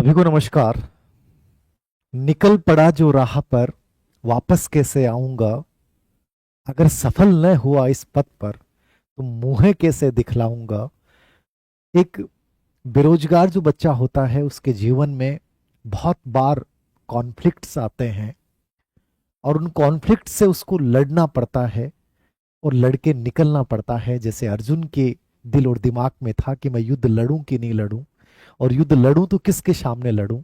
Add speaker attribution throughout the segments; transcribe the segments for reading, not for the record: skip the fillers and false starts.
Speaker 1: सभी को नमस्कार। निकल पड़ा जो राह पर, वापस कैसे आऊंगा। अगर सफल न हुआ इस पथ पर, तो मुंह कैसे दिखलाऊंगा। एक बेरोजगार जो बच्चा होता है उसके जीवन में बहुत बार कॉन्फ्लिक्ट्स आते हैं और उन कॉन्फ्लिक्ट से उसको लड़ना पड़ता है और लड़के निकलना पड़ता है। जैसे अर्जुन के दिल और दिमाग में था कि मैं युद्ध लड़ूं कि नहीं लड़ूं, और युद्ध लड़ूं तो किसके सामने लड़ूं।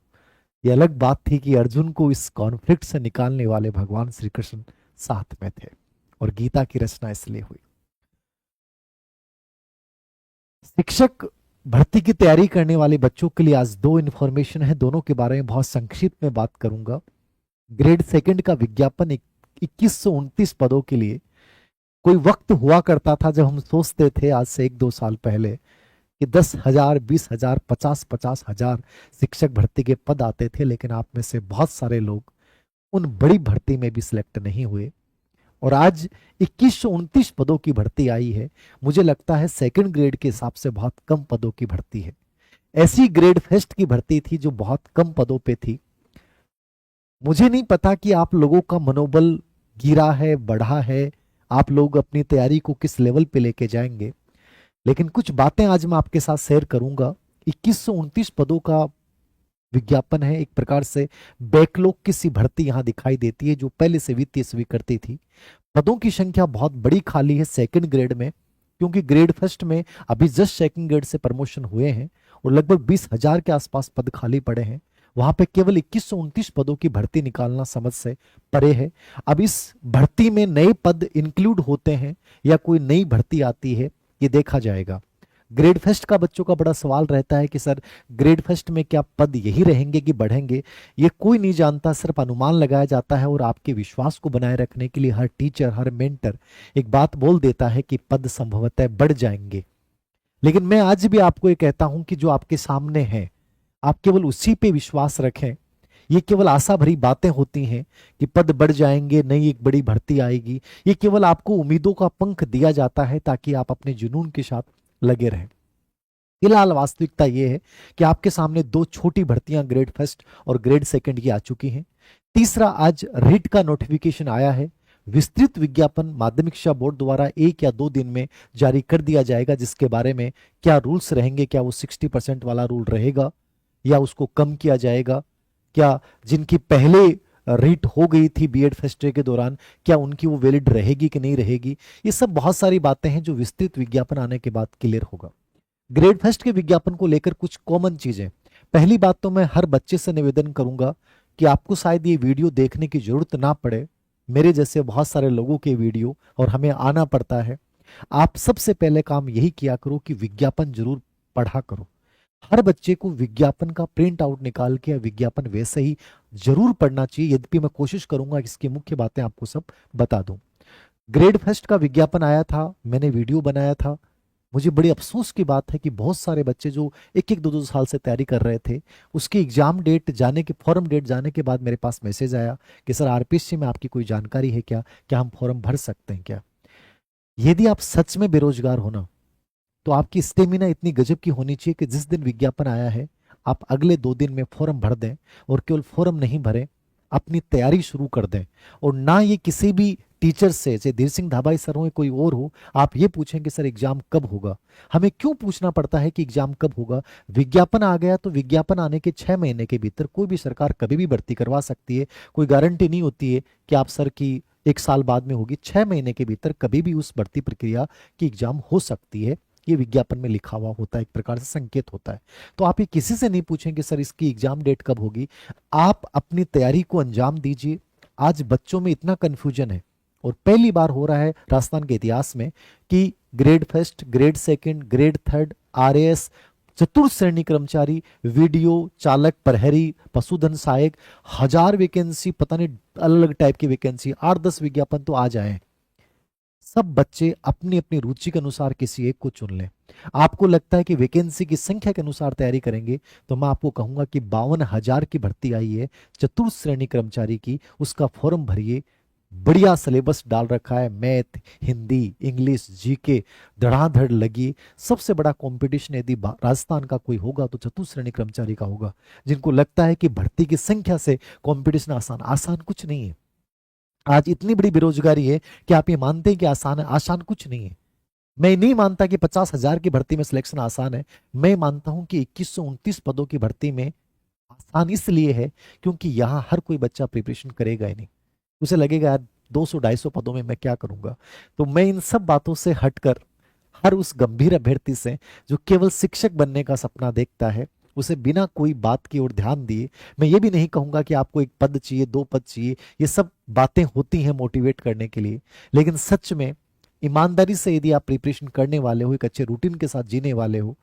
Speaker 1: ये अलग बात थी कि अर्जुन को इस कॉन्फ्लिक्ट से निकालने वाले भगवान श्री कृष्ण साथ में थे, और गीता की रचना इसलिए हुई। शिक्षक भर्ती की तैयारी करने वाले बच्चों के लिए आज दो इन्फॉर्मेशन है, दोनों के बारे में बहुत संक्षिप्त में बात करूंगा। ग्रेड सेकंड का विज्ञापन 2129 पदों के लिए। कोई वक्त हुआ करता था जब हम सोचते थे आज से 1-2 साल पहले कि 10,000, 20,000, 50,000 शिक्षक भर्ती के पद आते थे, लेकिन आप में से बहुत सारे लोग उन बड़ी भर्ती में भी सिलेक्ट नहीं हुए। और आज 2129 पदों की भर्ती आई है। मुझे लगता है सेकंड ग्रेड के हिसाब से बहुत कम पदों की भर्ती है। ऐसी ग्रेड फर्स्ट की भर्ती थी जो बहुत कम पदों पे थी। मुझे नहीं पता कि आप लोगों का मनोबल गिरा है, बढ़ा है, आप लोग अपनी तैयारी को किस लेवल पे लेके जाएंगे, लेकिन कुछ बातें आज मैं आपके साथ शेयर करूंगा। 2129 पदों का विज्ञापन है। एक प्रकार से बैकलॉग की सी भर्ती यहां दिखाई देती है जो पहले से वित्तीय स्वीकृति थी। पदों की संख्या बहुत बड़ी खाली है सेकंड ग्रेड में, क्योंकि ग्रेड फर्स्ट में अभी जस्ट सेकंड ग्रेड से प्रमोशन हुए हैं और लगभग 20,000 के आसपास पद खाली पड़े हैं। वहां पे केवल 2129 पदों की भर्ती निकालना समझ से परे है। अब इस भर्ती में नए पद इंक्लूड होते हैं या कोई नई भर्ती आती है, ये देखा जाएगा। ग्रेड फर्स्ट का बच्चों का बड़ा सवाल रहता है कि सर ग्रेड फर्स्ट में क्या पद यही रहेंगे कि बढ़ेंगे। ये कोई नहीं जानता, सिर्फ अनुमान लगाया जाता है। और आपके विश्वास को बनाए रखने के लिए हर टीचर, हर मेंटर एक बात बोल देता है कि पद संभवतः बढ़ जाएंगे। लेकिन मैं आज भी आपको ये कहता हूं कि जो आपके सामने है, आप केवल उसी पे विश्वास रखें। ये केवल आशा भरी बातें होती हैं कि पद बढ़ जाएंगे, नई एक बड़ी भर्ती आएगी। ये केवल आपको उम्मीदों का पंख दिया जाता है ताकि आप अपने जुनून के साथ लगे रहें। फिलहाल वास्तविकता यह है कि आपके सामने दो छोटी भर्तियां ग्रेड फर्स्ट और ग्रेड सेकंड की आ चुकी हैं। तीसरा आज रीट का नोटिफिकेशन आया है। विस्तृत विज्ञापन माध्यमिक शिक्षा बोर्ड द्वारा 1 या 2 दिन में जारी कर दिया जाएगा, जिसके बारे में क्या रूल्स रहेंगे, क्या वो 60% वाला रूल रहेगा या उसको कम किया जाएगा, क्या जिनकी पहले रीट हो गई थी बीएड फर्स्ट ईयर के दौरान, क्या उनकी वो वैलिड रहेगी कि नहीं रहेगी। ये सब बहुत सारी बातें हैं जो विस्तृत विज्ञापन आने के बाद क्लियर होगा। ग्रेड फर्स्ट के विज्ञापन को लेकर कुछ कॉमन चीजें। पहली बात तो मैं हर बच्चे से निवेदन करूंगा कि आपको शायद ये वीडियो देखने की जरूरत ना पड़े, मेरे जैसे बहुत सारे लोगों के वीडियो और हमें आना पड़ता है। आप सबसे पहले काम यही किया करो कि विज्ञापन जरूर पढ़ा करो। हर बच्चे को विज्ञापन का प्रिंट आउट निकाल के विज्ञापन वैसे ही जरूर पढ़ना चाहिए। यद्यपि मैं कोशिश करूंगा कि इसकी मुख्य बातें आपको सब बता दूं। ग्रेड फर्स्ट का विज्ञापन आया था, मैंने वीडियो बनाया था। मुझे बड़ी अफसोस की बात है कि बहुत सारे बच्चे जो 1-1, 2-2 साल से तैयारी कर रहे थे, उसकी एग्जाम डेट जाने के, फॉर्म डेट जाने के बाद मेरे पास मैसेज आया कि सर आरपीएससी में आपकी कोई जानकारी है क्या, क्या हम फॉर्म भर सकते हैं क्या। यदि आप सच में बेरोजगार हो ना, तो आपकी स्टेमिना इतनी गजब की होनी चाहिए कि जिस दिन विज्ञापन आया है आप अगले 2 दिन में फॉर्म भर दें, और केवल फॉर्म नहीं भरें, अपनी तैयारी शुरू कर दें। और ना ये किसी भी टीचर से, जैसे धीर सिंह धाबाई सर हो या कोई और हो, आप ये पूछें कि सर एग्जाम कब होगा। हमें क्यों पूछना पड़ता है कि एग्जाम कब होगा। विज्ञापन आ गया तो विज्ञापन आने के 6 महीने के भीतर कोई भी सरकार कभी भी भर्ती करवा सकती है। कोई गारंटी नहीं होती है कि आप सर की 1 साल बाद में होगी। 6 महीने के भीतर कभी भी उस भर्ती प्रक्रिया की एग्जाम हो सकती है। ये विज्ञापन में लिखा हुआ होता है, एक प्रकार से संकेत होता है। तो आप ये किसी से नहीं पूछेंगे सर इसकी एग्जाम डेट कब होगी। आप अपनी तैयारी को अंजाम दीजिए। आज बच्चों में इतना कंफ्यूजन है, और पहली बार हो रहा है राजस्थान के इतिहास में कि grade first, grade second, grade third, RAS, चतुर्थ श्रेणी कर्मचारी, वीडियो चालक, प्रहरी, पशुधन सहायक, 1000 वैकेंसी, पता नहीं अलग अलग टाइप की वैकेंसी, 8-10 विज्ञापन तो आ जाए। सब बच्चे अपनी अपनी रुचि के अनुसार किसी एक को चुन लें। आपको लगता है कि वैकेंसी की संख्या के अनुसार तैयारी करेंगे, तो मैं आपको कहूंगा कि 52,000 की भर्ती आई है चतुर्थ श्रेणी कर्मचारी की, उसका फॉर्म भरिए। बढ़िया सिलेबस डाल रखा है, मैथ, हिंदी, इंग्लिश, जीके धड़ाधड़ लगी। सबसे बड़ा कंपटीशन यदि राजस्थान का कोई होगा तो चतुर्थ श्रेणी कर्मचारी का होगा। जिनको लगता है कि भर्ती की संख्या से कंपटीशन आसान, आसान कुछ नहीं है। आज इतनी बड़ी बेरोजगारी है कि आप ये मानते हैं कि आसान है? आसान कुछ नहीं है। मैं नहीं मानता कि 50,000 की भर्ती में सिलेक्शन आसान है। मैं मानता हूं कि 2129 पदों की भर्ती में आसान इसलिए है क्योंकि यहां हर कोई बच्चा प्रिपरेशन करेगा ही नहीं। उसे लगेगा यार 200-250 पदों में मैं क्या करूंगा। तो मैं इन सब बातों से हटकर हर उस गंभीर अभ्यर्थी से जो केवल शिक्षक बनने का सपना देखता है, उसे बिना कोई बात की ओर ध्यान दिए, मैं ये भी नहीं कहूंगा कि आपको एक पद चाहिए, 2 पद चाहिए, ये सब बातें होती हैं मोटिवेट करने के लिए। लेकिन सच में ईमानदारी से यदि आप प्रिपरेशन करने वाले हो, एक अच्छे रूटीन के साथ जीने वाले हो,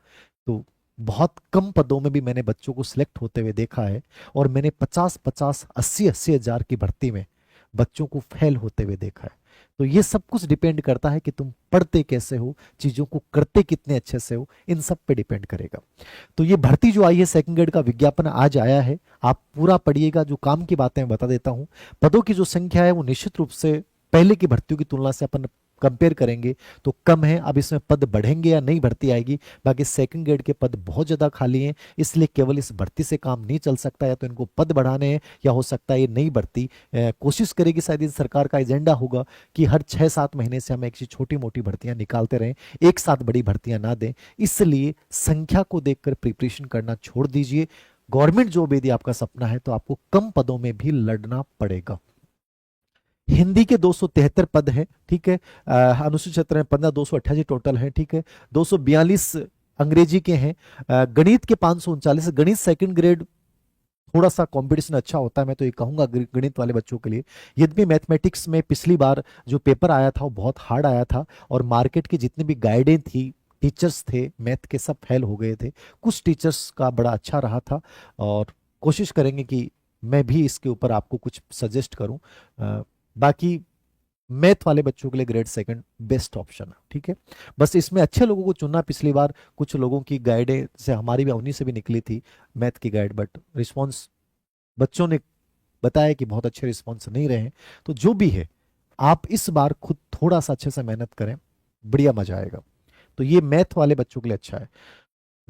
Speaker 1: तो बहुत कम पदों में भी मैंने बच्चों को सिलेक्ट होते हुए देखा है। और मैंने 50-50, 80-80 हजार की भर्ती में बच्चों को फेल होते हुए देखा है। तो ये सब कुछ डिपेंड करता है कि तुम पढ़ते कैसे हो, चीजों को करते कितने अच्छे से हो, इन सब पे डिपेंड करेगा। तो ये भर्ती जो आई है, सेकंड ग्रेड का विज्ञापन आज आया है, आप पूरा पढ़िएगा। जो काम की बातें मैं बता देता हूं, पदों की जो संख्या है वो निश्चित रूप से पहले की भर्तियों की तुलना से अपन कंपेयर करेंगे तो कम है। अब इसमें पद बढ़ेंगे या नई भर्ती आएगी। बाकी सेकंड ग्रेड के पद बहुत ज्यादा खाली हैं, इसलिए केवल इस भर्ती से काम नहीं चल सकता। या तो इनको पद बढ़ाने हैं, या हो सकता है ये नई भर्ती कोशिश करेगी, शायद ये सरकार का एजेंडा होगा कि हर 6-7 महीने से हम एक छोटी मोटी भर्तियां निकालते रहें, एक साथ बड़ी भर्तियां ना दें। इसलिए संख्या को देखकर प्रिपरेशन करना छोड़ दीजिए। गवर्नमेंट जॉब यदि आपका सपना है तो आपको कम पदों में भी लड़ना पड़ेगा। हिंदी के 273 पद हैं, ठीक है। अनुसूचित क्षेत्र में 15, 288 टोटल है, ठीक है। 242 अंग्रेजी के हैं। गणित के 539। गणित सेकंड ग्रेड थोड़ा सा कंपटीशन अच्छा होता है, मैं तो ये कहूंगा गणित वाले बच्चों के लिए। यद्यपि मैथमेटिक्स में पिछली बार जो पेपर आया था वो बहुत हार्ड आया था, और मार्केट की जितनी भी गाइडें थी, टीचर्स थे मैथ के, सब फेल हो गए थे। कुछ टीचर्स का बड़ा अच्छा रहा था, और कोशिश करेंगे कि मैं भी इसके ऊपर आपको कुछ सजेस्ट करूं। बाकी मैथ वाले बच्चों के लिए ग्रेड सेकंड बेस्ट ऑप्शन है, ठीक है। बस इसमें अच्छे लोगों को चुनना। पिछली बार कुछ लोगों की गाइडें से, हमारी भी, उन्हीं से भी निकली थी मैथ की गाइड, बट रिस्पॉन्स बच्चों ने बताया कि बहुत अच्छे रिस्पॉन्स नहीं रहे हैं। तो जो भी है, आप इस बार खुद थोड़ा सा अच्छे से मेहनत करें, बढ़िया मजा आएगा। तो ये मैथ वाले बच्चों के लिए अच्छा है।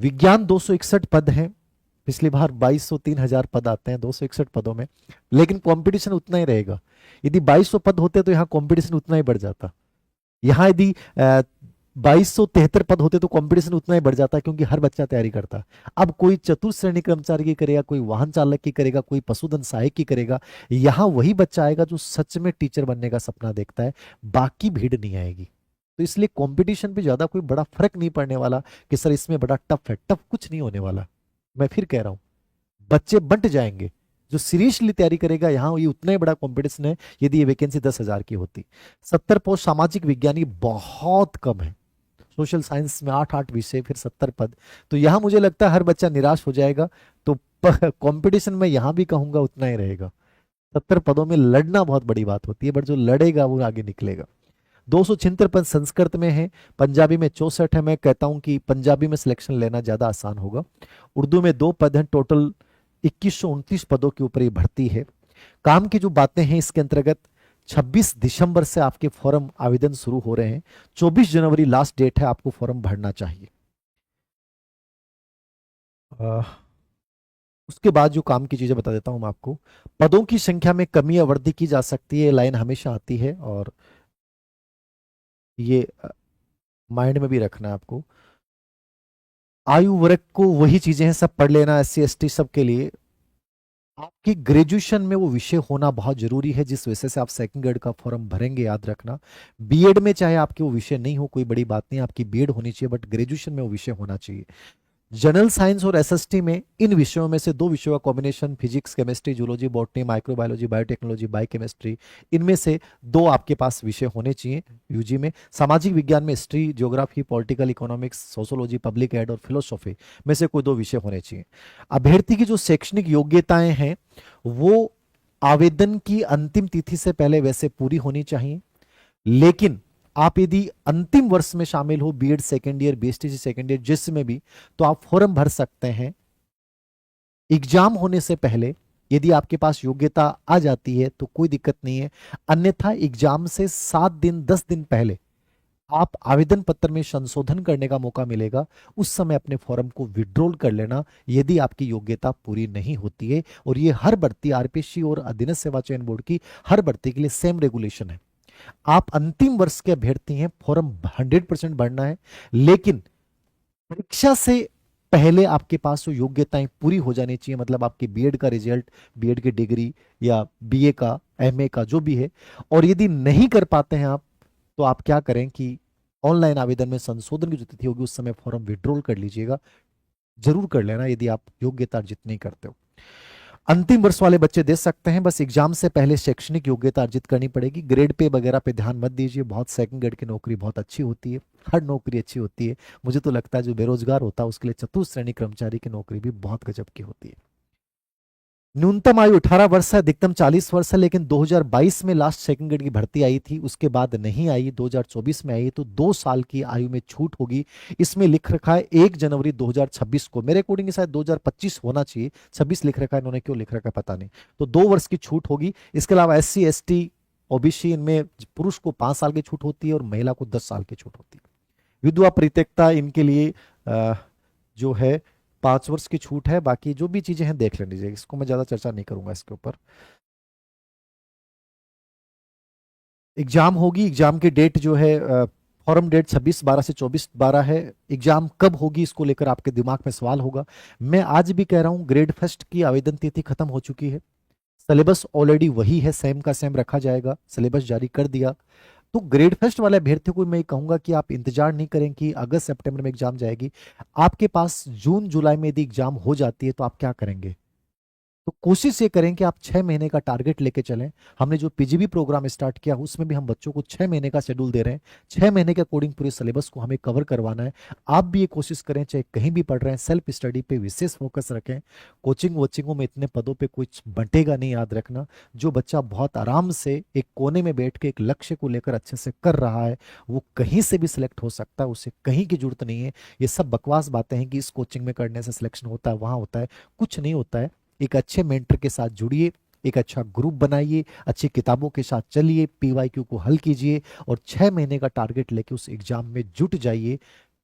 Speaker 1: विज्ञान 261 पद हैं। पिछली बार 2200, 3000 पद आते हैं 261 पदों में, लेकिन कंपटीशन उतना ही रहेगा। यदि 2200 पद होते तो यहाँ कंपटीशन उतना ही बढ़ जाता। यहाँ यदि 2273 पद होते तो कंपटीशन उतना ही बढ़ जाता, क्योंकि हर बच्चा तैयारी करता। अब कोई चतुर्थ श्रेणी कर्मचारी की करेगा, कोई वाहन चालक की करेगा, कोई पशुधन सहायक की करेगा। यहाँ वही बच्चा आएगा जो सच में टीचर बनने का सपना देखता है, बाकी भीड़ नहीं आएगी। तो इसलिए कंपटीशन पे ज्यादा कोई बड़ा फर्क नहीं पड़ने वाला कि सर इसमें बड़ा टफ है। टफ कुछ नहीं होने वाला। मैं फिर कह रहा हूं, बच्चे बंट जाएंगे। जो सीरियसली तैयारी करेगा, यहाँ ये उतना ही बड़ा कंपटीशन है। यदि ये वैकेंसी 10,000 की होती, 70 पोस्ट सामाजिक विज्ञानी बहुत कम है। सोशल साइंस में 8-8 विषय, फिर 70 पद, तो यहाँ मुझे लगता है हर बच्चा निराश हो जाएगा। तो कंपटीशन में यहाँ भी कहूंगा उतना ही रहेगा। 70 पदों में लड़ना बहुत बड़ी बात होती है, बट जो लड़ेगा वो आगे निकलेगा। 276 पद संस्कृत में है, पंजाबी में 64 है। मैं कहता हूं कि पंजाबी में सिलेक्शन लेना ज्यादा आसान होगा। उर्दू में 2 पद हैं। टोटल 2129 पदों के ऊपर ये भर्ती है। काम की जो बातें हैं इसके अंतर्गत, 26 दिसंबर से आपके फॉर्म आवेदन शुरू हो रहे हैं। 24 जनवरी लास्ट डेट है, आपको फॉर्म भरना चाहिए। उसके बाद जो काम की चीजें बता देता हूं मैं आपको। पदों की संख्या में कमी या वृद्धि की जा सकती है, लाइन हमेशा आती है, और ये माइंड में भी रखना है आपको। आयु वर्ग को वही चीजें हैं, सब पढ़ लेना, SC ST सब के लिए। आपकी ग्रेजुएशन में वो विषय होना बहुत जरूरी है जिस विषय से आप सेकंड ग्रेड का फॉर्म भरेंगे, याद रखना। बीएड में चाहे आपके वो विषय नहीं हो, कोई बड़ी बात नहीं, आपकी बीएड होनी चाहिए, बट ग्रेजुएशन में वो विषय होना चाहिए। जनरल साइंस और एसएसटी में इन विषयों में से 2 विषयों का combination, physics, chemistry, zoology, botany, microbiology, biotechnology, biochemistry, इनमें से 2 आपके पास विषय होने चाहिए यूजी में। सामाजिक विज्ञान में history, geography, political economics, sociology, public ad और फिलोसॉफी में से कोई 2 विषय होने चाहिए। अभ्यर्थी की जो शैक्षणिक योग्यताएं हैं वो आवेदन की अंतिम तिथि से पहले वैसे पूरी होनी चाहिए, लेकिन आप यदि अंतिम वर्ष में शामिल हो, BEd second year, BSTC second year, जिसमें भी, तो आप फॉर्म भर सकते हैं एग्जाम होने से पहले यदि आपके पास योग्यता आ जाती है तो कोई दिक्कत नहीं है, अन्यथा एग्जाम से 7 दिन 10 दिन पहले आप आवेदन पत्र में संशोधन करने का मौका मिलेगा। उस समय अपने फॉर्म को विड्रॉल कर लेना यदि आपकी योग्यता पूरी नहीं होती है। और ये हर भर्ती, आरपीएससी और अधीनस्थ सेवा चयन बोर्ड की हर भर्ती के लिए सेम रेगुलेशन है। आप अंतिम वर्ष के अभ्यर्थी हैं, फॉर्म 100% भरना है, लेकिन परीक्षा से पहले आपके पास वो योग्यताएं पूरी हो जानी चाहिए। मतलब आपके बीएड का रिजल्ट, बीएड की डिग्री या बीए का, एमए का जो भी है। और यदि नहीं कर पाते हैं आप, तो आप क्या करें कि ऑनलाइन आवेदन में संशोधन की जो तिथि होगी उस समय फॉर्म विड्रॉल कर लीजिएगा। जरूर कर लेना यदि आप योग्यता अर्जित नहीं करते हो। अंतिम वर्ष वाले बच्चे दे सकते हैं, बस एग्जाम से पहले शैक्षणिक योग्यता अर्जित करनी पड़ेगी। ग्रेड पे वगैरह पे ध्यान मत दीजिए। बहुत सेकंड ग्रेड की नौकरी बहुत अच्छी होती है, हर नौकरी अच्छी होती है। मुझे तो लगता है जो बेरोजगार होता है उसके लिए चतुर्थ श्रेणी कर्मचारी की नौकरी भी बहुत गजब की होती है। न्यूनतम आयु 18 वर्ष है, अधिकतम 40 वर्ष है। लेकिन 2022 में लास्ट सेकंड ग्रेड की भर्ती आई थी, उसके बाद नहीं आई, 2024 में आई, तो 2 साल की आयु में छूट होगी। इसमें लिख रखा है 1 जनवरी 2026 को। मेरे अकॉर्डिंग शायद 2025 होना चाहिए, 26 लिख रखा है, इन्होंने क्यों लिख रखा है पता नहीं। तो 2 वर्ष की छूट होगी। इसके अलावा SC ST OBC इनमें पुरुष को 5 साल की छूट होती है और महिला को 10 साल की छूट होती है। विधवा परित्यक्ता इनके लिए जो है 5 वर्ष की छूट है। बाकी जो भी चीजें हैं देख लीजिए, इसको मैं ज्यादा चर्चा नहीं करूंगा इसके ऊपर। एग्जाम होगी, एग्जाम की डेट जो है फॉर्म डेट 26/12 से 24/12 है। एग्जाम कब होगी इसको लेकर आपके दिमाग में सवाल होगा। मैं आज भी कह रहा हूं, ग्रेड फर्स्ट की आवेदन तिथि खत्म हो चुकी है। सिलेबस ऑलरेडी वही है, सेम का सेम रखा जाएगा, सिलेबस जारी कर दिया। तो ग्रेड फर्स्ट वाले अभ्यर्थियों को मैं कहूंगा कि आप इंतजार नहीं करें कि अगस्त सितंबर में एग्जाम जाएगी। आपके पास जून जुलाई में यदि एग्जाम हो जाती है तो आप क्या करेंगे? तो कोशिश ये करें कि आप 6 महीने का टारगेट लेके चलें। हमने जो पीजीबी प्रोग्राम स्टार्ट किया उसमें भी हम बच्चों को 6 महीने का शेड्यूल दे रहे हैं। 6 महीने के अकॉर्डिंग पूरे सिलेबस को हमें कवर करवाना है। आप भी ये कोशिश करें, चाहे कहीं भी पढ़ रहे हैं, सेल्फ स्टडी पे विशेष फोकस रखें। कोचिंग वोचिंगों में इतने पदों पे कुछ बंटेगा नहीं, याद रखना। जो बच्चा बहुत आराम से एक कोने में बैठ के एक लक्ष्य को लेकर अच्छे से कर रहा है, वो कहीं से भी सिलेक्ट हो सकता है, उसे कहीं की जरूरत नहीं है। ये सब बकवास बातें हैं कि इस कोचिंग में करने से सिलेक्शन होता है, वहां होता है, कुछ नहीं होता है। एक अच्छे मेंटर के साथ जुड़िए, एक अच्छा ग्रुप बनाइए, अच्छी किताबों के साथ चलिए, PYQ को हल कीजिए और 6 महीने का टारगेट लेके उस एग्जाम में जुट जाइए।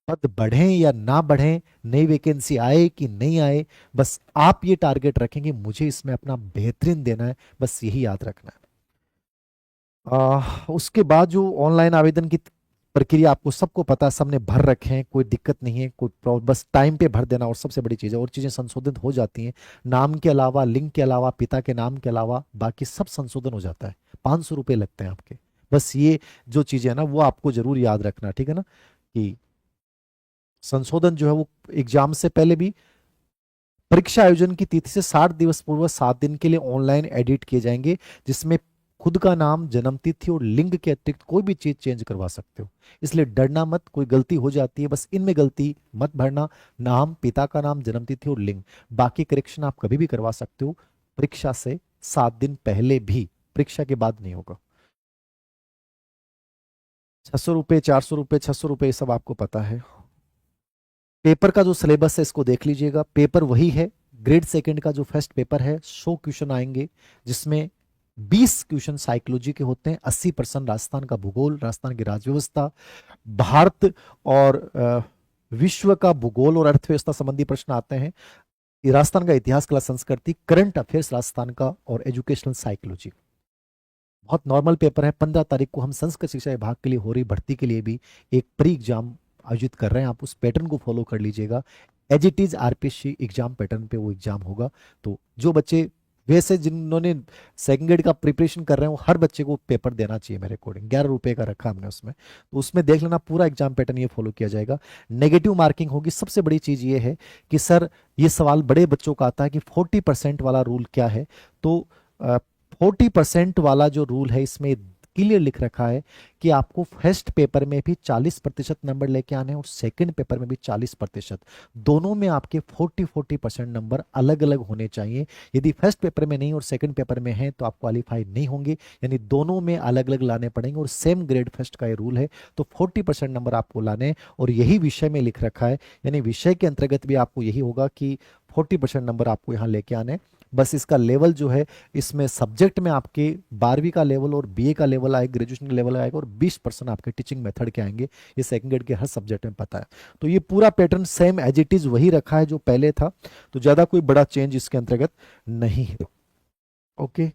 Speaker 1: पद बढ़ें या ना बढ़ें, नई वैकेंसी आए कि नहीं आए, बस आप ये टारगेट रखेंगे मुझे इसमें अपना बेहतरीन देना है, बस यही याद रखना है। उसके बाद जो ऑनलाइन आवेदन की प्रक्रिया आपको सबको पता है, सबने भर रखे हैं, कोई दिक्कत नहीं है, कोई प्रॉब्लम, बस टाइम पे भर देना। और सबसे बड़ी चीज़ है, और चीज़ें संशोधित हो जाती हैं, नाम के अलावा, लिंक के अलावा, पिता के नाम के अलावा बाकी सब संशोधन हो जाता है। 500 रुपये लगते हैं आपके। बस ये जो चीज़ें है ना वो आपको जरूर याद रखना, ठीक है ना, कि संशोधन जो है वो एग्जाम से पहले भी, परीक्षा आयोजन की तिथि से 60 दिवस पूर्व 7 दिन के लिए ऑनलाइन एडिट किए जाएंगे, जिसमें खुद का नाम, जन्म तिथि और लिंग के अतिरिक्त कोई भी चीज चेंज करवा सकते हो। इसलिए डरना मत, कोई गलती हो जाती है बस इनमें गलती मत भरना। नाम, पिता का नाम, जन्म तिथि और लिंग, बाकी करेक्शन आप कभी भी करवा सकते हो, परीक्षा से 7 दिन पहले भी, परीक्षा के बाद नहीं होगा। 600 रुपये, 400 रुपये, 600 रुपये, ये सब आपको पता है। पेपर का जो सिलेबस है इसको देख लीजिएगा। पेपर वही है, ग्रेड सेकंड का जो फर्स्ट पेपर है, 100 क्वेश्चन आएंगे, जिसमें 20 क्वेश्चन साइकोलॉजी के होते हैं, 80% राजस्थान का भूगोल, राजस्थान की राज्य व्यवस्था, भारत और विश्व का भूगोल और अर्थव्यवस्था संबंधी प्रश्न आते हैं। ये राजस्थान का इतिहास, कला, संस्कृति, करंट अफेयर्स राजस्थान का और एजुकेशनल साइकोलॉजी। बहुत नॉर्मल पेपर है। 15 तारीख को हम संस्कृत शिक्षा विभाग के लिए हो रही भर्ती के लिए भी एक प्री एग्जाम आयोजित कर रहे हैं। आप उस पैटर्न को फॉलो कर लीजिएगा, as it is RPSC exam pattern पे वो एग्जाम होगा। तो जो बच्चे वैसे जिन्होंने सेकंड ग्रेड का प्रिपरेशन कर रहे हैं, वो हर बच्चे को पेपर देना चाहिए मेरे अकॉर्डिंग। 11 रुपये का रखा हमने उसमें, तो उसमें देख लेना, पूरा एग्जाम पैटर्न ये फॉलो किया जाएगा। नेगेटिव मार्किंग होगी। सबसे बड़ी चीज ये है कि सर, ये सवाल बड़े बच्चों का आता है कि 40% वाला रूल क्या है। तो 40% वाला जो रूल है, इसमें क्लियर लिख रखा है कि आपको फर्स्ट पेपर में भी 40% नंबर लेके आने हैं और सेकंड पेपर में भी 40%। दोनों में आपके 40% नंबर अलग अलग होने चाहिए। यदि फर्स्ट पेपर में नहीं और सेकंड पेपर में है तो आप क्वालिफाई नहीं होंगे, यानी दोनों में अलग अलग लाने पड़ेंगे। और सेम ग्रेड फर्स्ट का ये रूल है, तो 40% नंबर आपको लाने हैं और यही विषय में लिख रखा है, यानी विषय के अंतर्गत भी आपको यही होगा कि 40% नंबर आपको यहाँ लेके आने। बस इसका लेवल जो है, इसमें सब्जेक्ट में आपके 12वीं का लेवल और बीए का लेवल आएगा, ग्रेजुएशन का लेवल आएगा, और 20% आपके टीचिंग मेथड के आएंगे। ये सेकंड ग्रेड के हर सब्जेक्ट में पता है। तो ये पूरा pattern same as it is वही रखा है जो पहले था, तो ज्यादा कोई बड़ा चेंज इसके अंतर्गत नहीं है। ओके,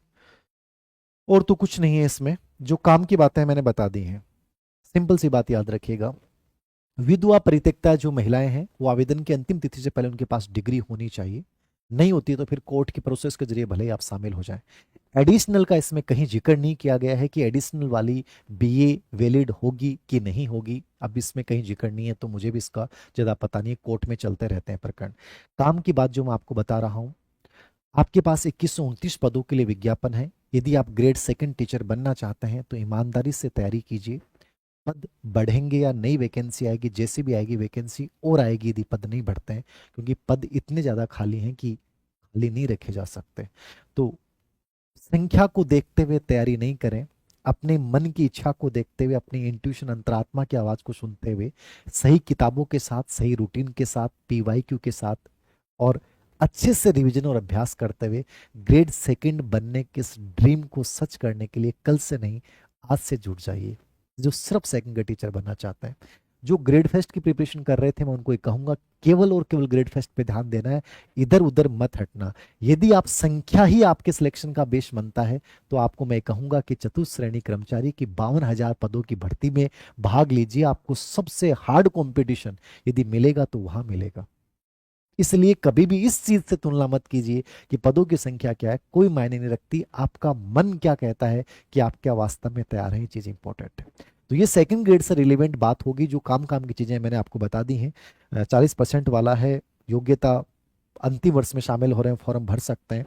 Speaker 1: और तो कुछ नहीं है इसमें। जो काम की बातें मैंने बता दी हैं। सिंपल सी बात याद रखिएगा, विधवा परित्यक्ता जो महिलाएं हैं, वो आवेदन की अंतिम तिथि से पहले उनके पास डिग्री होनी चाहिए। नहीं होती तो फिर कोर्ट की प्रोसेस के जरिए भले ही आप शामिल हो जाएं। एडिशनल का इसमें कहीं जिक्र नहीं किया गया है कि एडिशनल वाली बीए वैलिड होगी कि नहीं होगी, अब इसमें कहीं जिक्र नहीं है, तो मुझे भी इसका ज़्यादा पता नहीं है, कोर्ट में चलते रहते हैं प्रकरण। काम की बात जो मैं आपको बता रहा हूँ, आपके पास 2129 पदों के लिए विज्ञापन है। यदि आप ग्रेड सेकंड टीचर बनना चाहते हैं तो ईमानदारी से तैयारी कीजिए। पद बढ़ेंगे या नई वैकेंसी आएगी, जैसी भी आएगी वैकेंसी और आएगी यदि पद नहीं बढ़ते हैं, क्योंकि पद इतने ज़्यादा खाली हैं कि खाली नहीं रखे जा सकते। तो संख्या को देखते हुए तैयारी नहीं करें, अपने मन की इच्छा को देखते हुए, अपनी इंट्यूशन अंतरात्मा की आवाज़ को सुनते हुए, सही किताबों के साथ, सही रूटीन के साथ, पीवाईक्यू के साथ, और अच्छे से रिवीजन और अभ्यास करते हुए ग्रेड सेकंड बनने के इस ड्रीम को सच करने के लिए कल से नहीं, आज से जुट जाइए। जो सिर्फ सेकंड ग्रेड टीचर बनना चाहते हैं, जो ग्रेड फेस्ट की प्रिपरेशन कर रहे थे, मैं उनको ये कहूंगा केवल और केवल ग्रेड फेस्ट पे ध्यान देना है, इधर उधर मत हटना। यदि आप संख्या ही आपके सिलेक्शन का बेस बनता है, तो आपको मैं कहूंगा कि चतुर्थ श्रेणी कर्मचारी की 52,000 पदों की भर्ती में भाग लीजिए। आपको सबसे हार्ड कंपटीशन यदि मिलेगा तो वहां मिलेगा। इसलिए कभी भी इस चीज से तुलना मत कीजिए कि पदों की संख्या क्या है, कोई मायने नहीं रखती। आपका मन क्या कहता है कि आप क्या वास्तव में तैयार है, ये चीज इंपॉर्टेंट है। तो ये सेकंड ग्रेड से रिलेवेंट बात होगी। जो काम काम की चीजें मैंने आपको बता दी हैं। 40% वाला है योग्यता, अंतिम वर्ष में शामिल हो रहे हैं, फॉर्म भर सकते हैं।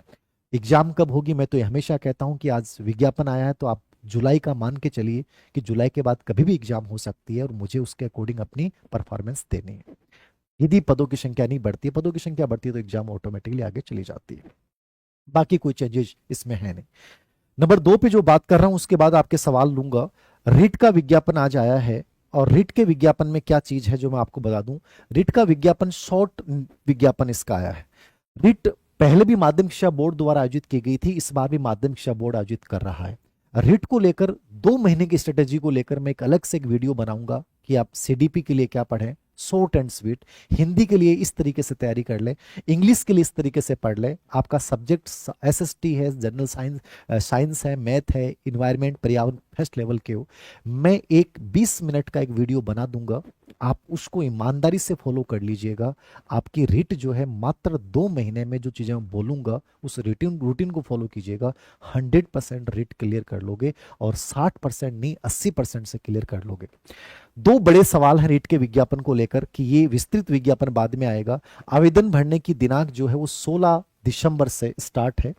Speaker 1: एग्जाम कब होगी, मैं तो ये हमेशा कहता हूं कि आज विज्ञापन आया है तो आप जुलाई का मान के चलिए कि जुलाई के बाद कभी भी एग्जाम हो सकती है, और मुझे उसके अकॉर्डिंग अपनी परफॉर्मेंस देनी है। यदि पदों की संख्या नहीं बढ़ती है, पदों की संख्या बढ़ती है तो एग्जाम ऑटोमेटिकली आगे चली जाती है। बाकी कोई चेंजेस इसमें है नहीं। नंबर 2 पे जो बात कर रहा हूं उसके बाद आपके सवाल लूंगा। रिट का विज्ञापन आज आया है, और रिट के विज्ञापन में क्या चीज है जो मैं आपको बता दूं। रिट का विज्ञापन शॉर्ट विज्ञापन इसका आया है। रिट पहले भी माध्यमिक शिक्षा बोर्ड द्वारा आयोजित की गई थी, इस बार भी माध्यमिक शिक्षा बोर्ड आयोजित कर रहा है। रिट को लेकर 2 महीने की स्ट्रेटेजी को लेकर मैं एक अलग से एक वीडियो बनाऊंगा कि आप सीडीपी के लिए क्या पढ़ें, शॉर्ट एंड स्वीट। हिंदी के लिए इस तरीके से तैयारी कर ले, इंग्लिश के लिए इस तरीके से पढ़ ले। आपका सब्जेक्ट एसएसटी है, जनरल साइंस, साइंस है, मैथ है, इन्वायरमेंट, पर्यावरण फर्स्ट लेवल के हो, मैं एक 20 मिनट का एक वीडियो बना दूंगा, आप उसको ईमानदारी से फॉलो कर लीजिएगा। आपकी रिट जो है मात्र 2 महीने में, जो चीज़ें मैं बोलूंगा उस रूटीन को फॉलो कीजिएगा, 100% रिट क्लियर कर लोगे, और 60% नहीं 80% से क्लियर कर लोगे। 2 बड़े सवाल हैं रीट के विज्ञापन को लेकर कि ये विस्तृत विज्ञापन बाद में आएगा। आवेदन भरने की दिनांक जो है वो 16 दिसंबर से स्टार्ट है,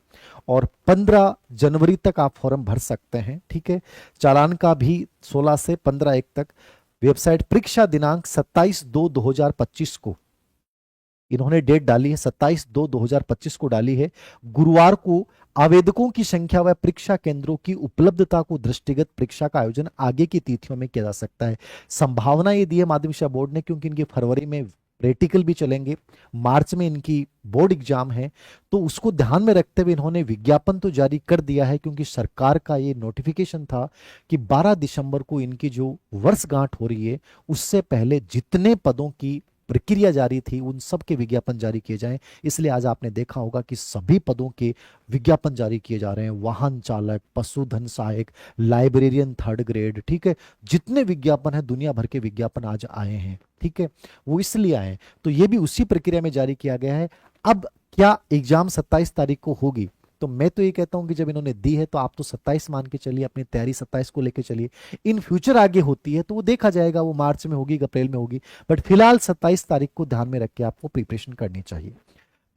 Speaker 1: और 15 जनवरी तक आप फॉर्म भर सकते हैं। ठीक है, चालान का भी 16 से 15/1 तक। वेबसाइट परीक्षा दिनांक 27/2/2025 को इन्होंने डेट डाली है, 27/2/2025 को डाली है, गुरुवार को। आवेदकों की संख्या व परीक्षा केंद्रों की उपलब्धता को दृष्टिगत परीक्षा का आयोजन आगे की तिथियों में किया जा सकता है। संभावना ये दी है माध्यमिक शिक्षा बोर्ड ने, क्योंकि इनके फरवरी में प्रैक्टिकल भी चलेंगे, मार्च में इनकी बोर्ड एग्जाम है, तो उसको ध्यान में रखते हुए इन्होंने विज्ञापन तो जारी कर दिया है, क्योंकि सरकार का ये नोटिफिकेशन था कि 12 दिसंबर को इनकी जो वर्षगांठ हो रही है उससे पहले जितने पदों की प्रक्रिया जारी थी उन सब के विज्ञापन जारी किए जाएं। इसलिए आज आपने देखा होगा कि सभी पदों के विज्ञापन जारी किए जा रहे हैं। वाहन चालक, पशुधन सहायक, लाइब्रेरियन 3rd ग्रेड, ठीक है, जितने विज्ञापन है दुनिया भर के विज्ञापन आज आए हैं। ठीक है, वो इसलिए आए, तो ये भी उसी प्रक्रिया में जारी किया गया है। अब क्या एग्जाम 27 तारीख को होगी, तो मैं तो ये कहता हूं कि जब इन्होंने दी है तो आप तो 27 मान के चलिए, अपनी तैयारी 27 को लेके चलिए। इन फ्यूचर आगे होती है तो वो देखा जाएगा, वो मार्च में होगी, अप्रैल में होगी, बट फिलहाल 27 तारीख को ध्यान में रख के आपको प्रिपरेशन करनी चाहिए।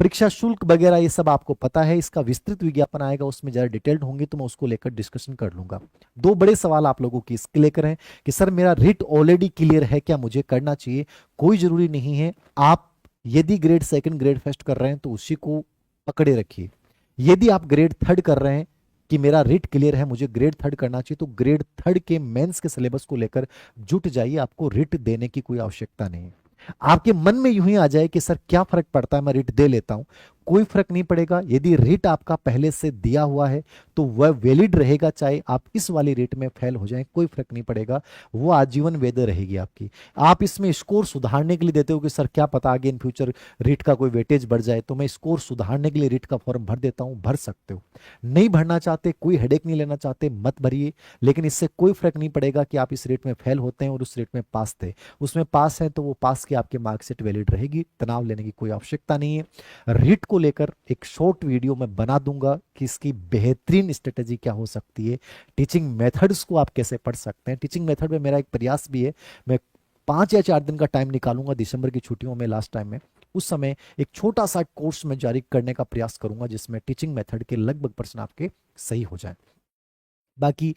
Speaker 1: परीक्षा शुल्क वगैरह ये सब आपको पता है, इसका विस्तृत विज्ञापन आएगा, उसमें जरा डिटेल्ड होंगे तो मैं उसको लेकर डिस्कशन कर लूंगा। 2 बड़े सवाल आप लोगों की इसके लेकर हैं कि सर मेरा रिट ऑलरेडी क्लियर है, क्या मुझे करना चाहिए? कोई जरूरी नहीं है। आप यदि ग्रेड सेकंड, ग्रेड फर्स्ट कर रहे हैं तो उसी को पकड़े रखिए। यदि आप ग्रेड 3rd कर रहे हैं कि मेरा रिट क्लियर है, मुझे ग्रेड 3rd करना चाहिए, तो ग्रेड 3rd के मेंस के सिलेबस को लेकर जुट जाइए। आपको रिट देने की कोई आवश्यकता नहीं है। आपके मन में यूं ही आ जाए कि सर क्या फर्क पड़ता है, मैं रिट दे लेता हूं, कोई फर्क नहीं पड़ेगा। यदि रेट आपका पहले से दिया हुआ है तो वह वैलिड रहेगा, चाहे आप इस वाली रेट में फेल हो जाएं, कोई फर्क नहीं पड़ेगा, वो आजीवन वैध रहेगी आपकी। आप इसमें स्कोर सुधारने के लिए देते हो कि सर क्या पता आगे इन फ्यूचर रेट का कोई वेटेज बढ़ जाए, तो मैं स्कोर सुधारने के लिए रेट का फॉर्म भर देता हूं, भर सकते हो। नहीं भरना चाहते, कोई हेडेक नहीं लेना चाहते, मत भरिए, लेकिन इससे कोई फर्क नहीं पड़ेगा कि आप इस रेट में फेल होते हैं और उस रेट में पास थे। उसमें पास है तो वो पास की आपकी मार्कशीट वैलिड रहेगी, तनाव लेने की कोई आवश्यकता नहीं है। रीट को लेकर एक शॉर्ट वीडियो मैं बना दूंगा कि इसकी बेहतरीन स्ट्रेटेजी क्या हो सकती है, टीचिंग मेथड्स को आप कैसे पढ़ सकते हैं। टीचिंग मेथड में मेरा एक प्रयास भी है, मैं 5 या 4 दिन का टाइम निकालूंगा दिसंबर की छुट्टियों में, लास्ट टाइम में, उस समय एक छोटा सा कोर्स में जारी करने का प्रयास करूंगा जिसमें टीचिंग मेथड के लगभग प्रश्न आपके सही हो जाए। बाकी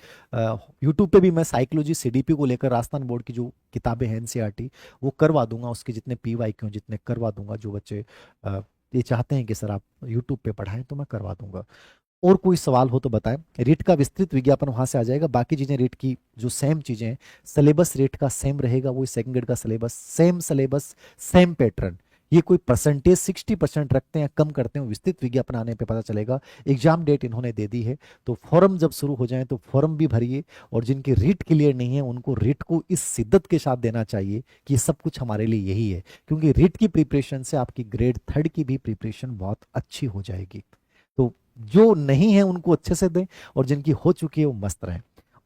Speaker 1: यूट्यूब पे भी मैं साइकोलॉजी सीडीपी को लेकर राजस्थान बोर्ड की जो किताबें हैं एनसीईआरटी, वो करवा दूंगा, उसके जितने पीवाई क्यों जितने करवा दूंगा, जो बच्चे ये चाहते हैं कि सर आप यूट्यूब पे पढ़ाएं तो मैं करवा दूंगा। और कोई सवाल हो तो बताएं। रीट का विस्तृत विज्ञापन वहां से आ जाएगा, बाकी चीजें रीट की जो सेम चीजें हैं, सिलेबस रीट का सेम रहेगा, वही सेकंड ग्रेड का सिलेबस सेम पैटर्न। ये कोई परसेंटेज 60% रखते हैं कम करते हैं, विस्तृत विज्ञापन आने पे पता चलेगा। एग्जाम डेट इन्होंने दे दी है, तो फॉर्म जब शुरू हो जाए तो फॉर्म भी भरिए, और जिनकी रीट क्लियर नहीं है उनको रीट को इस शिद्दत के साथ देना चाहिए कि ये सब कुछ हमारे लिए यही है, क्योंकि रीट की प्रिपरेशन से आपकी ग्रेड थर्ड की भी प्रिपरेशन बहुत अच्छी हो जाएगी। तो जो नहीं है उनको अच्छे से दें, और जिनकी हो चुकी है वो मस्त रहें।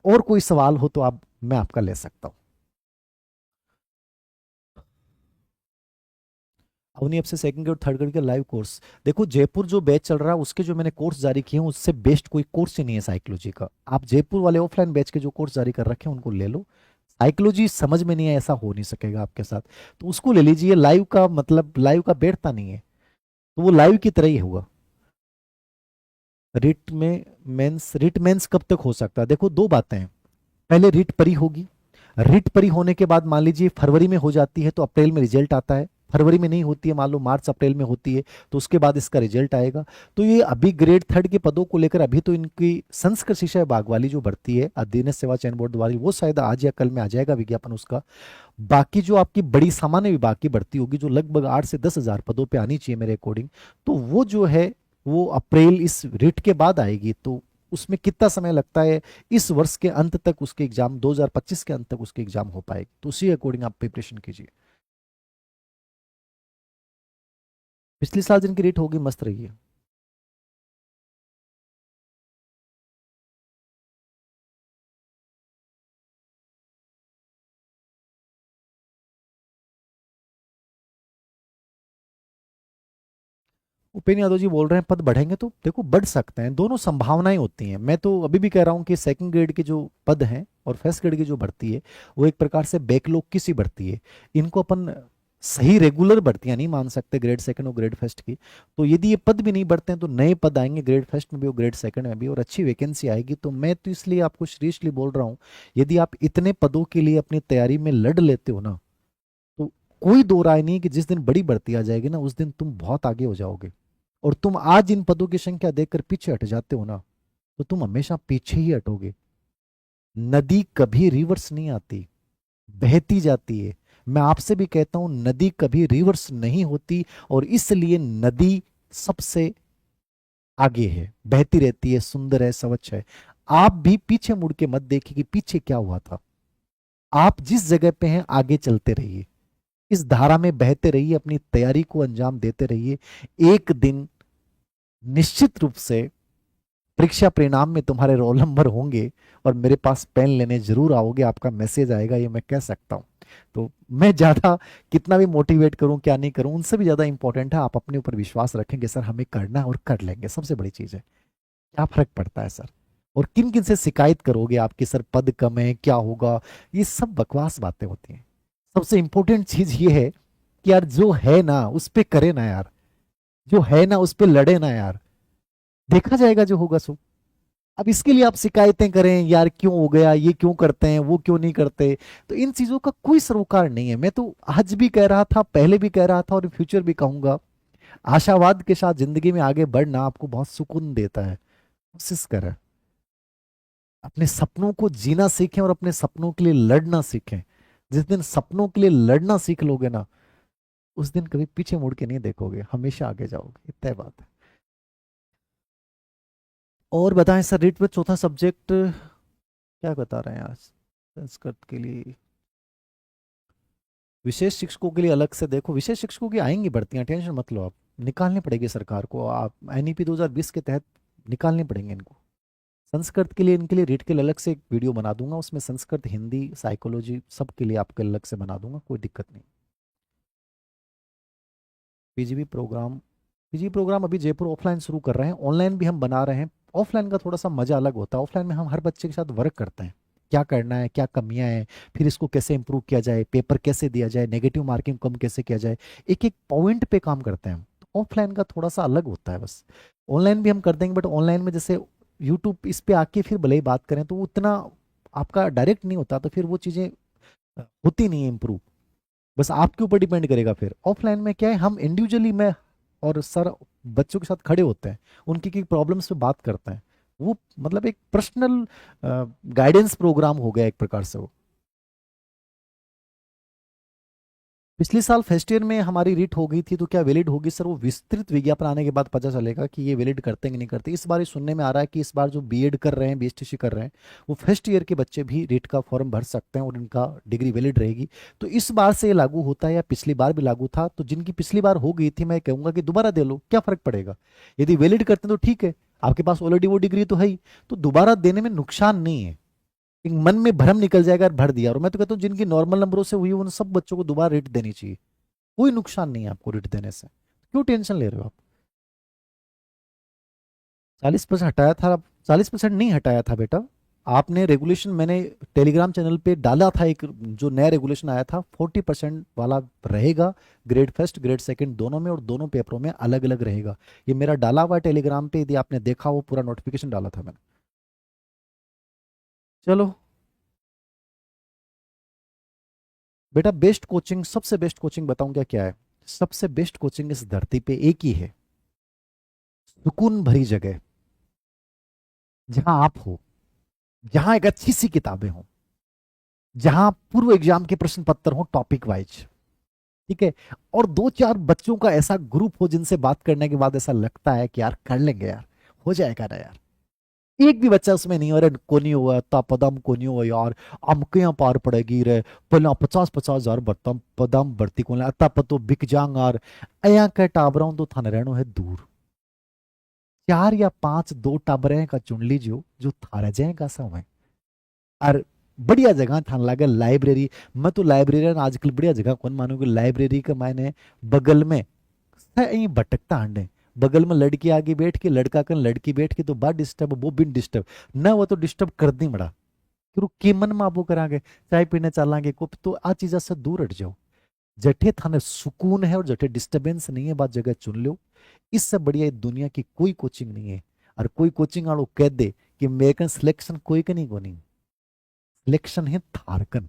Speaker 1: और कोई सवाल हो तो आप मैं आपका ले सकता हूं। अवनी अब से सेकंड ग्रेड थर्ड ग्रेड के लाइव कोर्स, देखो जयपुर जो बैच चल रहा है उसके जो मैंने कोर्स जारी किए हैं उससे बेस्ट कोई कोर्स ही नहीं है साइकोलॉजी का। आप जयपुर वाले ऑफलाइन बैच के जो कोर्स जारी कर रखे हैं उनको ले लो। साइकोलॉजी समझ में नहीं है ऐसा हो नहीं सकेगा आपके साथ, तो उसको ले लीजिए। लाइव का मतलब लाइव का बैठता नहीं है, तो वो लाइव की तरह ही होगा। रिट मेंस कब तक हो सकता है? देखो दो बातें हैं, पहले रिट परी होगी, रिट परी होने के बाद मान लीजिए फरवरी में हो जाती है तो अप्रैल में रिजल्ट आता है, फरवरी में नहीं होती है मान लो मार्च अप्रैल में होती है तो उसके बाद इसका रिजल्ट आएगा। तो ये अभी ग्रेड थर्ड के पदों को लेकर अभी तो इनकी संस्कृत शिक्षा विभाग वाली जो भर्ती है अधीन सेवा चयन बोर्ड द्वारा, वो शायद आज या कल में आ जाएगा विज्ञापन उसका। बाकी जो आपकी बड़ी सामान्य विभाग की भर्ती होगी जो लगभग 8 से 10 हजार पदों पर आनी चाहिए मेरे अकॉर्डिंग, तो वो जो है वो अप्रैल इस रिट के बाद आएगी। तो उसमें कितना समय लगता है, इस वर्ष के अंत तक उसके एग्जाम, 2025 के अंत तक उसके एग्जाम हो पाएगी, तो उसी अकॉर्डिंग आप प्रिपरेशन कीजिए। पिछले साल जिनकी रेट होगी मस्त रही है। उपेन्द्र यादव जी बोल रहे हैं पद बढ़ेंगे, तो देखो बढ़ सकते हैं, दोनों संभावनाएं होती हैं। मैं तो अभी भी कह रहा हूं कि सेकंड ग्रेड के जो पद हैं और फर्स्ट ग्रेड की जो भर्ती है वो एक प्रकार से बैकलॉग की सी भर्ती है। इनको अपन सही रेगुलर भर्तियां नहीं मान सकते ग्रेड सेकंड और ग्रेड फर्स्ट की। तो यदि ये पद भी नहीं बढ़ते हैं तो नए पद आएंगे ग्रेड फर्स्ट में भी और ग्रेड सेकंड में भी, और अच्छी वैकेंसी आएगी। तो मैं तो इसलिए आपको सीरियसली बोल रहा हूँ, यदि आप इतने पदों के लिए अपनी तैयारी में लड़ लेते हो ना, तो कोई दो राय नहीं कि जिस दिन बड़ी भर्ती आ जाएगी ना उस दिन तुम बहुत आगे हो जाओगे। और तुम आज इन पदों की संख्या देखकर पीछे हट जाते हो ना, तो तुम हमेशा पीछे ही हटोगे। नदी कभी रिवर्स नहीं आती, बहती जाती है। मैं आपसे भी कहता हूं नदी कभी रिवर्स नहीं होती, और इसलिए नदी सबसे आगे है, बहती रहती है, सुंदर है, स्वच्छ है। आप भी पीछे मुड़ के मत देखिए कि पीछे क्या हुआ था। आप जिस जगह पे हैं आगे चलते रहिए, इस धारा में बहते रहिए, अपनी तैयारी को अंजाम देते रहिए। एक दिन निश्चित रूप से परीक्षा परिणाम में तुम्हारे रोल नंबर होंगे और मेरे पास पेन लेने जरूर आओगे, आपका मैसेज आएगा, ये मैं कह सकता हूं। तो मैं ज्यादा कितना भी मोटिवेट करूं क्या नहीं करूं, उनसे भी ज्यादा इंपॉर्टेंट है आप अपने ऊपर विश्वास रखेंगे, सर हमें करना है और कर लेंगे, सबसे बड़ी चीज है। क्या फर्क पड़ता है सर, और किन किन से शिकायत करोगे आपकी सर पद कम है क्या होगा, ये सब बकवास बातें होती हैं। सबसे इंपॉर्टेंट चीज ये है कि यार जो है ना उस पे करे ना यार, जो है ना उस पे लड़े ना यार, देखा जाएगा जो होगा सो। अब इसके लिए आप शिकायतें करें यार क्यों हो गया, ये क्यों करते हैं, वो क्यों नहीं करते, तो इन चीजों का कोई सरोकार नहीं है। मैं तो आज भी कह रहा था, पहले भी कह रहा था और फ्यूचर भी कहूंगा, आशावाद के साथ जिंदगी में आगे बढ़ना आपको बहुत सुकून देता है। कोशिश करें, अपने सपनों को जीना सीखें और अपने सपनों के लिए लड़ना सीखें। जिस दिन सपनों के लिए लड़ना सीख लोगे ना, उस दिन कभी पीछे मुड़ के नहीं देखोगे, हमेशा आगे जाओगे, तय बात है। और बताएं सर, रीट में चौथा सब्जेक्ट क्या बता रहे हैं आज संस्कृत के लिए? विशेष शिक्षकों के लिए अलग से देखो, विशेष शिक्षकों की आएंगी भर्तियां, टेंशन मत लो आप। निकालनी पड़ेगी सरकार को, आप एनईपी 2020 के तहत निकालनी पड़ेंगे इनको। संस्कृत के लिए, इनके लिए रीट के लिए अलग से एक वीडियो बना दूंगा, उसमें संस्कृत, हिंदी, साइकोलॉजी सब के लिए आपके अलग से बना दूंगा, कोई दिक्कत नहीं। पीजीबी प्रोग्राम, पीजी प्रोग्राम अभी जयपुर ऑफलाइन शुरू कर रहे हैं, ऑनलाइन भी हम बना रहे हैं। ऑफलाइन का थोड़ा सा मजा अलग होता है, ऑफलाइन में हम हर बच्चे के साथ वर्क करते हैं, क्या करना है, क्या कमियां हैं, फिर इसको कैसे इंप्रूव किया जाए, पेपर कैसे दिया जाए, नेगेटिव मार्किंग कम कैसे किया जाए, एक एक पॉइंट पे काम करते हैं हम। तो ऑफलाइन का थोड़ा सा अलग होता है बस। ऑनलाइन भी हम कर देंगे, बट ऑनलाइन में जैसे यूट्यूब इस पे आके फिर भले ही बात करें तो उतना आपका डायरेक्ट नहीं होता, तो फिर वो चीज़ें होती नहीं है इम्प्रूव, बस आपके ऊपर डिपेंड करेगा। फिर ऑफलाइन में क्या है, हम इंडिविजुअली मैं और सर बच्चों के साथ खड़े होते हैं, उनकी की प्रॉब्लम्स पे बात करते हैं। वो मतलब एक पर्सनल गाइडेंस प्रोग्राम हो गया एक प्रकार से वो। पिछले साल फर्स्ट ईयर में हमारी रीट हो गई थी, तो क्या वैलिड होगी सर? वो विस्तृत विज्ञापन आने के बाद पता चलेगा कि ये वैलिड करते हैं कि नहीं करते। इस बार ये सुनने में आ रहा है कि इस बार जो बीएड कर रहे हैं, बीएसटीसी कर रहे हैं, वो फर्स्ट ईयर के बच्चे भी रीट का फॉर्म भर सकते हैं और इनका डिग्री वैलिड रहेगी। तो इस बार से ये लागू होता है या पिछली बार भी लागू था? तो जिनकी पिछली बार हो गई थी, मैं कहूंगा कि दोबारा दे लो, क्या फर्क पड़ेगा? यदि वैलिड करते हैं तो ठीक है, आपके पास ऑलरेडी वो डिग्री तो है ही, तो दोबारा देने में नुकसान नहीं है। एक मन में भ्रम निकल जाएगा और भर दिया। और मैं तो कहता हूँ जिनकी नॉर्मल नंबरों से हुई उन सब बच्चों को दोबारा रेट देनी चाहिए, कोई नुकसान नहीं है आपको रेट देने से, क्यों टेंशन ले रहे हो आप? 40% हटाया था? 40% नहीं हटाया था बेटा, आपने रेगुलेशन, मैंने टेलीग्राम चैनल पे डाला था एक, जो नया रेगुलेशन आया था 40% वाला रहेगा, ग्रेड फर्स्ट ग्रेड सेकंड दोनों में, और दोनों पेपरों में अलग अलग रहेगा। ये मेरा डाला हुआ टेलीग्राम पे, यदि आपने देखा, वो पूरा नोटिफिकेशन डाला था मैंने। चलो बेटा, बेस्ट कोचिंग, सबसे बेस्ट कोचिंग बताऊं क्या क्या है? सबसे बेस्ट कोचिंग इस धरती पे एक ही है, सुकून भरी जगह, जहां आप हो, जहां एक अच्छी सी किताबें हों, जहां पूर्व एग्जाम के प्रश्न पत्र हो टॉपिक वाइज, ठीक है, और दो चार बच्चों का ऐसा ग्रुप हो जिनसे बात करने के बाद ऐसा लगता है कि यार कर लेंगे यार, हो जाएगा ना यार। एक भी बच्चा उसमें नहीं हो रहा, को नहीं हुआ ता पदम को नहीं हुआ यार, अमके यहाँ पार पड़ेगी रे, पहला 50-50 हजार बर्तम पदम भर्ती को अता पतो बिक जांग यार, अया के टाबरों तो थाने रहनो है दूर, 4 या 5 दो टाबरे का चुन लीजियो जो थारा जाएगा समय। और बढ़िया जगह थान लगे लाइब्रेरी, मैं तो लाइब्रेरियन आजकल बढ़िया जगह कौन मानूंगी, लाइब्रेरी का मैंने बगल में यही भटकता हंडे, बगल में लड़की आगे बैठ के, लड़का कर लड़की बैठ के, तो बात डिस्टर्ब वो बिन डिस्टर्ब ना, वो तो डिस्टर्ब कर दी बड़ा, क्यों के मन में आपो करांगे, चाय पीने चलांगे को, तो आ चीजा से दूर हट जाओ। जठे थाने सुकून है और जठे डिस्टरबेंस नहीं है, बात जगह चुन लो। इससे बढ़िया इस दुनिया की कोई कोचिंग नहीं है। और कोई कोचिंग वालों कह दे कि मेरे सिलेक्शन कोई का नहीं, को नहीं, सिलेक्शन है थारकन।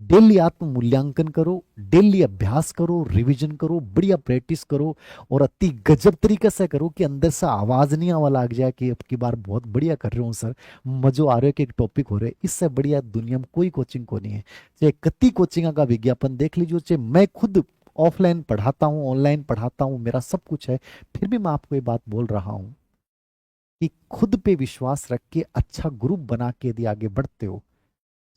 Speaker 1: डेली आत्म मूल्यांकन करो, डेली अभ्यास करो, रिवीजन करो, बढ़िया प्रैक्टिस करो, और अति गजब तरीके से करो कि अंदर से आवाज नहीं आवा लग जाए कि अब की बार बहुत बढ़िया कर रहे हो सर, मजो आ रहा है कि एक टॉपिक हो रहा है। इससे बढ़िया दुनिया में कोई कोचिंग को नहीं है। चाहे कति कोचिंग का विज्ञापन देख लीजिए, चाहे मैं खुद ऑफलाइन पढ़ाता हूँ, ऑनलाइन पढ़ाता हूँ, मेरा सब कुछ है, फिर भी मैं आपको ये बात बोल रहा हूँ कि खुद पे विश्वास रख के अच्छा ग्रुप बना के यदि आगे बढ़ते हो,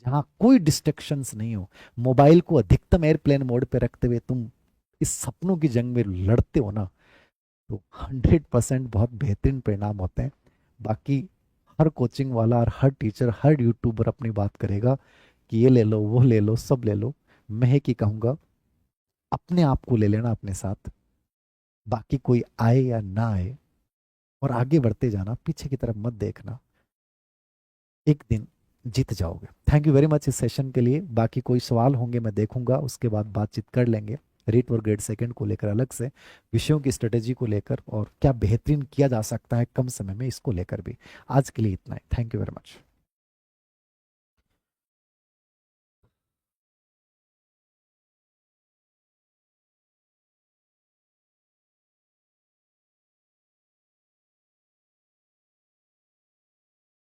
Speaker 1: जहां कोई डिस्ट्रक्शंस नहीं हो, मोबाइल को अधिकतम एयरप्लेन मोड पे रखते हुए तुम इस सपनों की जंग में लड़ते हो ना, तो 100% बहुत बेहतरीन परिणाम होते हैं। बाकी हर कोचिंग वाला और हर टीचर, हर यूट्यूबर अपनी बात करेगा कि ये ले लो, वो ले लो, सब ले लो। मैं ही कहूंगा, अपने आप को ले लेना अपने साथ, बाकी कोई आए या ना आए, और आगे बढ़ते जाना, पीछे की तरफ मत देखना, एक दिन जीत जाओगे। थैंक यू वेरी मच इस सेशन के लिए। बाकी कोई सवाल होंगे मैं देखूंगा, उसके बाद बातचीत कर लेंगे रीट और ग्रेड सेकंड को लेकर, अलग से विषयों की स्ट्रेटेजी को लेकर, और क्या बेहतरीन किया जा सकता है कम समय में, इसको लेकर भी। आज के लिए इतना ही, थैंक यू वेरी मच।